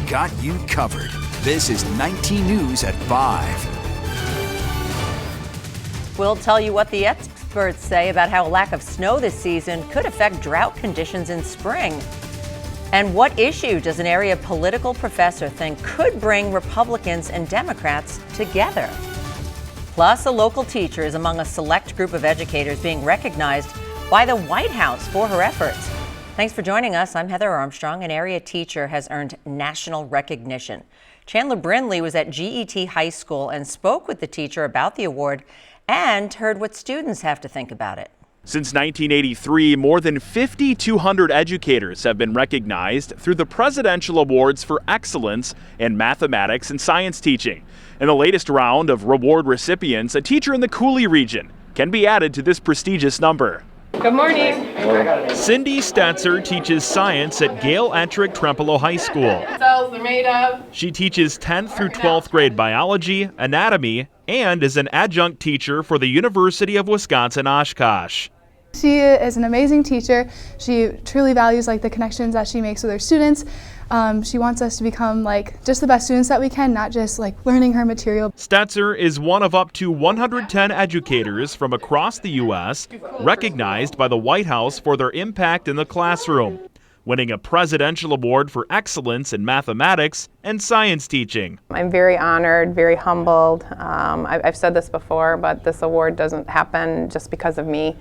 got you covered. This is 19 News at 5. We'll tell you what the experts say about how a lack of snow this season could affect drought conditions in spring. And what issue does an area political professor think could bring Republicans and Democrats together? Plus, a local teacher is among a select group of educators being recognized by the White House for her efforts. Thanks for joining us. I'm Heather Armstrong. An area teacher has earned national recognition. Chandler Brindley was at GET High School and spoke with the teacher about the award and heard what students have to think about it. Since 1983, more than 5,200 educators have been recognized through the Presidential Awards for Excellence in Mathematics and Science Teaching. In the latest round of reward recipients, a teacher in the Cooley region can be added to this prestigious number. Good morning. Cindy Stetzer teaches science at Galesville Trempealeau High School. Cells are made of. She teaches 10th through 12th grade biology, anatomy, and is an adjunct teacher for the University of Wisconsin-Oshkosh. She is an amazing teacher. She truly values the connections that she makes with her students. She wants us to become just the best students that we can, not just learning her material. Stetzer is one of up to 110 educators from across the U.S. recognized by the White House for their impact in the classroom, winning a presidential award for excellence in mathematics and science teaching. I'm very honored, very humbled. I've said this before, but this award doesn't happen just because of me.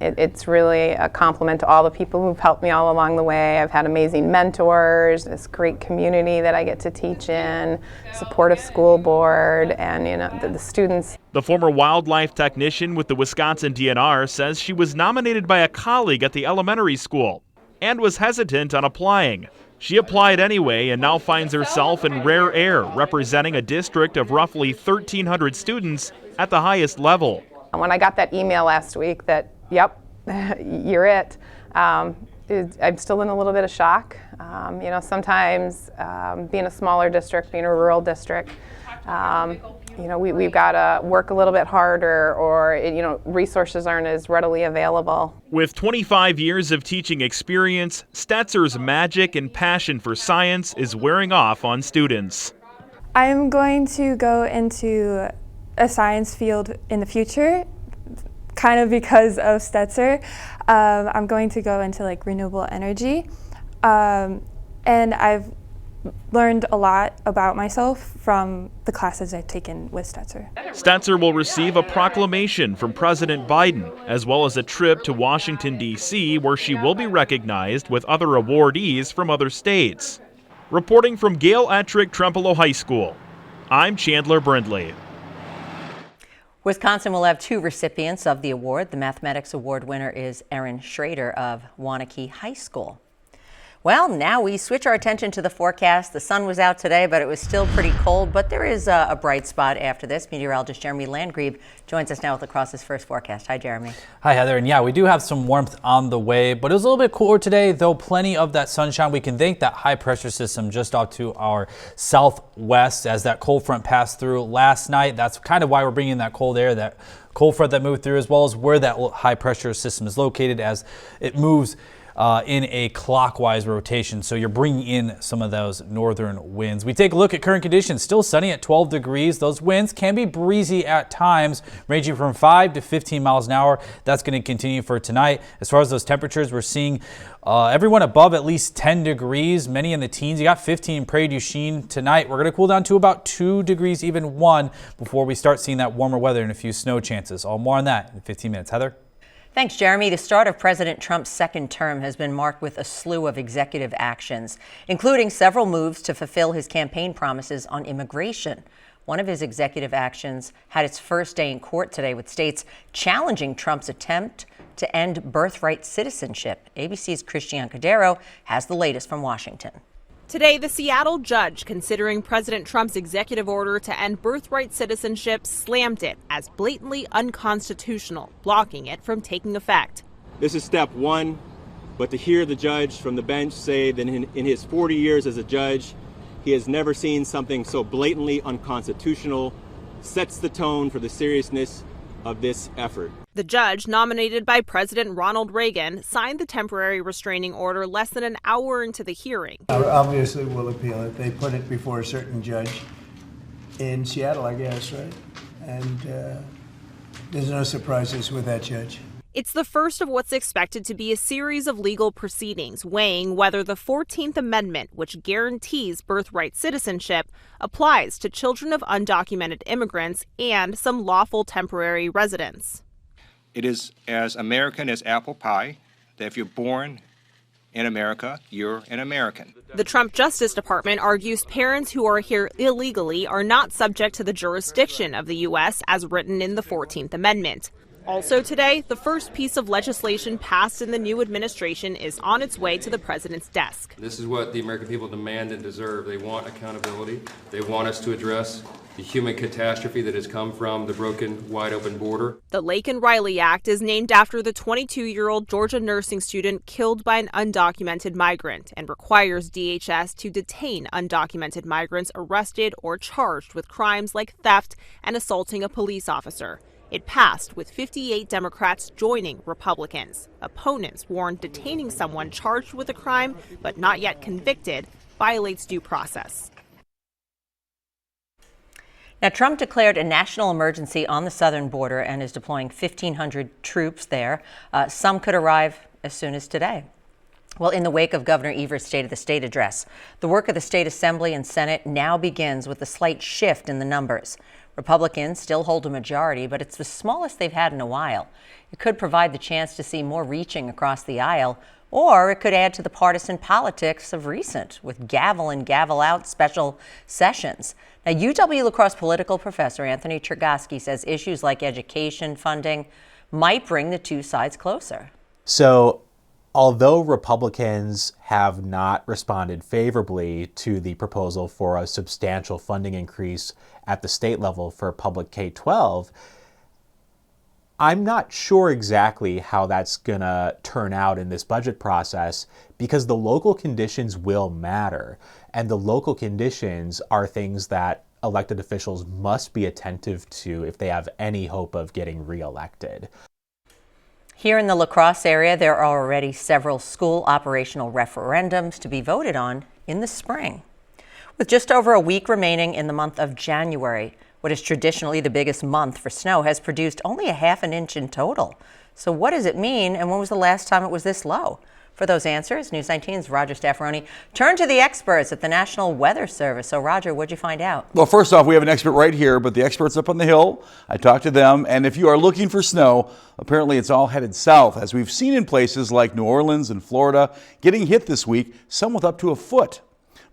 It's really a compliment to all the people who've helped me all along the way. I've had amazing mentors, this great community that I get to teach in, supportive school board, and the students. The former wildlife technician with the Wisconsin DNR says she was nominated by a colleague at the elementary school and was hesitant on applying. She applied anyway and now finds herself in rare air, representing a district of roughly 1,300 students at the highest level. When I got that email last week that, yep, you're it, I'm still in a little bit of shock. Sometimes being a smaller district, being a rural district, we've got to work a little bit harder, or resources aren't as readily available. With 25 years of teaching experience, Stetzer's magic and passion for science is wearing off on students. I'm going to go into a science field in the future, kind of because of Stetzer. I'm going to go into renewable energy, and I've learned a lot about myself from the classes I've taken with Stetzer. Stetzer will receive a proclamation from President Biden, as well as a trip to Washington, D.C., where she will be recognized with other awardees from other states. Reporting from Galesville Trempealeau High School, I'm Chandler Brindley. Wisconsin will have two recipients of the award. The Mathematics Award winner is Erin Schrader of Waunakee High School. Well, now we switch our attention to the forecast. The sun was out today, but it was still pretty cold. But there is a bright spot after this. Meteorologist Jeremy Landgrebe joins us now with Lacrosse's first forecast. Hi, Jeremy. Hi, Heather. And yeah, we do have some warmth on the way, but it was a little bit cooler today, though plenty of that sunshine. We can thank that high pressure system just off to our southwest as that cold front passed through last night. That's kind of why we're bringing that cold air, that cold front that moved through, as well as where that high pressure system is located as it moves in a clockwise rotation. So you're bringing in some of those northern winds. We take a look at current conditions. Still sunny at 12 degrees. Those winds can be breezy at times, ranging from 5 to 15 miles an hour. That's going to continue for tonight. As far as those temperatures, we're seeing everyone above at least 10 degrees, many in the teens. You got 15 in Prairie du Chien tonight. We're going to cool down to about 2 degrees, even 1, before we start seeing that warmer weather and a few snow chances. All more on that in 15 minutes. Heather? Thanks, Jeremy. The start of President Trump's second term has been marked with a slew of executive actions, including several moves to fulfill his campaign promises on immigration. One of his executive actions had its first day in court today, with states challenging Trump's attempt to end birthright citizenship. ABC's Christiane Cordero has the latest from Washington. Today, the Seattle judge considering President Trump's executive order to end birthright citizenship slammed it as blatantly unconstitutional, blocking it from taking effect. This is step one, but to hear the judge from the bench say that in his 40 years as a judge, he has never seen something so blatantly unconstitutional sets the tone for the seriousness of this effort. The judge, nominated by President Ronald Reagan, signed the temporary restraining order less than an hour into the hearing. Obviously, we'll appeal it. They put it before a certain judge in Seattle, I guess, right? And there's no surprises with that judge. It's the first of what's expected to be a series of legal proceedings weighing whether the 14th Amendment, which guarantees birthright citizenship, applies to children of undocumented immigrants and some lawful temporary residents. It is as American as apple pie that if you're born in America, you're an American. The Trump Justice Department argues parents who are here illegally are not subject to the jurisdiction of the U.S. as written in the 14th Amendment. Also today, the first piece of legislation passed in the new administration is on its way to the president's desk. This is what the American people demand and deserve. They want accountability. They want us to address the human catastrophe that has come from the broken, wide-open border. The Lake and Riley Act is named after the 22-year-old Georgia nursing student killed by an undocumented migrant and requires DHS to detain undocumented migrants arrested or charged with crimes like theft and assaulting a police officer. It passed with 58 Democrats joining Republicans. Opponents warned detaining someone charged with a crime but not yet convicted violates due process. Now, Trump declared a national emergency on the southern border and is deploying 1,500 troops there. Some could arrive as soon as today. Well, in the wake of Governor Evers' State of the State address, the work of the state assembly and Senate now begins with a slight shift in the numbers. Republicans still hold a majority, but it's the smallest they've had in a while. It could provide the chance to see more reaching across the aisle, or it could add to the partisan politics of recent with gavel and gavel out special sessions. Now, UW-La Crosse political professor Anthony Chergosky says issues like education funding might bring the two sides closer. So, although Republicans have not responded favorably to the proposal for a substantial funding increase at the state level for public K-12, I'm not sure exactly how that's going to turn out in this budget process because the local conditions will matter. And the local conditions are things that elected officials must be attentive to if they have any hope of getting reelected. Here in the La Crosse area, there are already several school operational referendums to be voted on in the spring. With just over a week remaining in the month of January, what is traditionally the biggest month for snow has produced only a half an inch in total. So what does it mean, and when was the last time it was this low? For those answers, News 19's Roger Staffaroni turned to the experts at the National Weather Service. So Roger, what'd you find out? Well, first off, we have an expert right here, but the expert's up on the hill. I talked to them, and if you are looking for snow, apparently it's all headed south, as we've seen in places like New Orleans and Florida getting hit this week, some with up to a foot.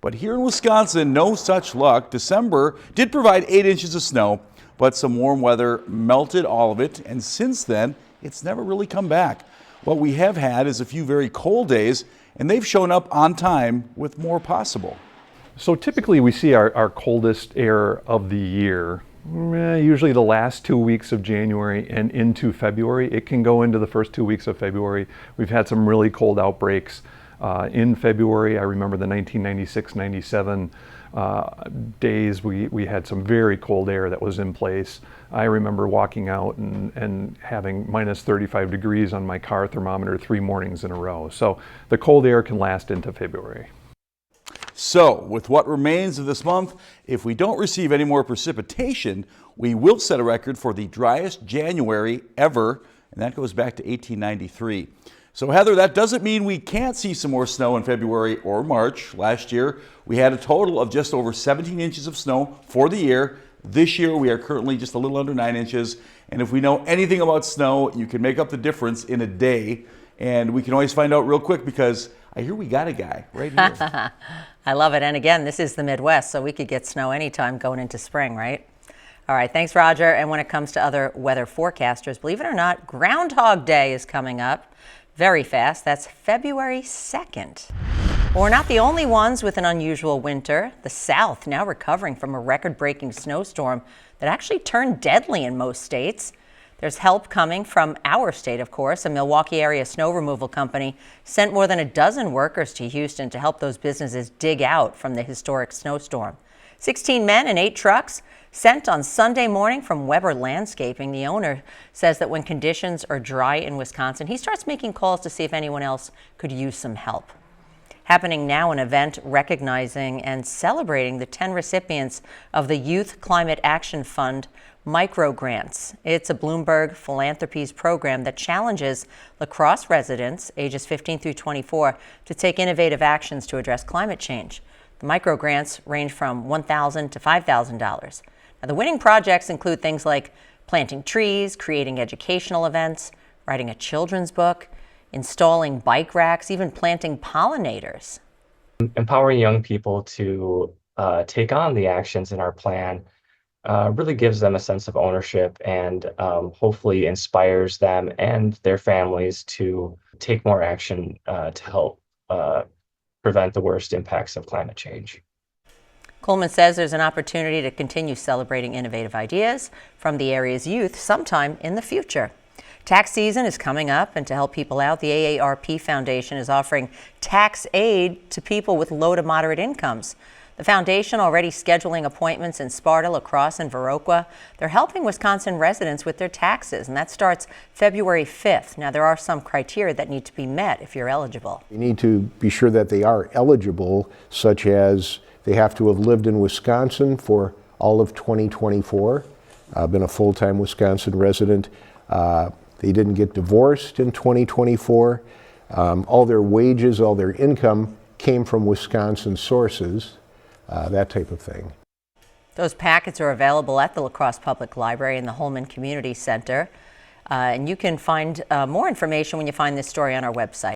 But here in Wisconsin, no such luck. December did provide 8 inches of snow, but some warm weather melted all of it, and since then, it's never really come back. What we have had is a few very cold days, and they've shown up on time with more possible. So typically we see our coldest air of the year, usually the last 2 weeks of January and into February. It can go into the first 2 weeks of February. We've had some really cold outbreaks. In February, I remember the 1996-97 days, we had some very cold air that was in place. I remember walking out and having minus 35 degrees on my car thermometer 3 mornings in a row. So the cold air can last into February. So, with what remains of this month, if we don't receive any more precipitation, we will set a record for the driest January ever, and that goes back to 1893. So Heather, that doesn't mean we can't see some more snow in February or March. Last year, we had a total of just over 17 inches of snow for the year. This year, we are currently just a little under 9 inches. And if we know anything about snow, you can make up the difference in a day. And we can always find out real quick because I hear we got a guy right here. I love it. And again, this is the Midwest, so we could get snow anytime going into spring, right? All right, thanks, Roger. And when it comes to other weather forecasters, believe it or not, Groundhog Day is coming up very fast. That's February 2nd. Well, we're not the only ones with an unusual winter. The South now recovering from a record-breaking snowstorm that actually turned deadly in most states. There's help coming from our state, of course. A Milwaukee area snow removal company sent more than a dozen workers to Houston to help those businesses dig out from the historic snowstorm. 16 men and 8 trucks sent on Sunday morning from Weber Landscaping. The owner says that when conditions are dry in Wisconsin, he starts making calls to see if anyone else could use some help. Happening now, an event recognizing and celebrating the 10 recipients of the Youth Climate Action Fund micro grants. It's a Bloomberg Philanthropies program that challenges La Crosse residents ages 15 through 24 to take innovative actions to address climate change. The micro grants range from $1,000 to $5,000. Now, the winning projects include things like planting trees, creating educational events, writing a children's book, installing bike racks, even planting pollinators. Empowering young people to take on the actions in our plan really gives them a sense of ownership and hopefully inspires them and their families to take more action to help prevent the worst impacts of climate change. Coleman says there's an opportunity to continue celebrating innovative ideas from the area's youth sometime in the future. Tax season is coming up, and to help people out, the AARP Foundation is offering tax aid to people with low to moderate incomes. The foundation already scheduling appointments in Sparta, La Crosse, and Viroqua. They're helping Wisconsin residents with their taxes, and that starts February 5th. Now, there are some criteria that need to be met if you're eligible. You need to be sure that they are eligible, such as they have to have lived in Wisconsin for all of 2024, been a full-time Wisconsin resident. They didn't get divorced in 2024. All their wages, all their income came from Wisconsin sources. That type of thing. Those packets are available at the La Crosse Public Library and the Holman Community Center. And you can find more information when you find this story on our website.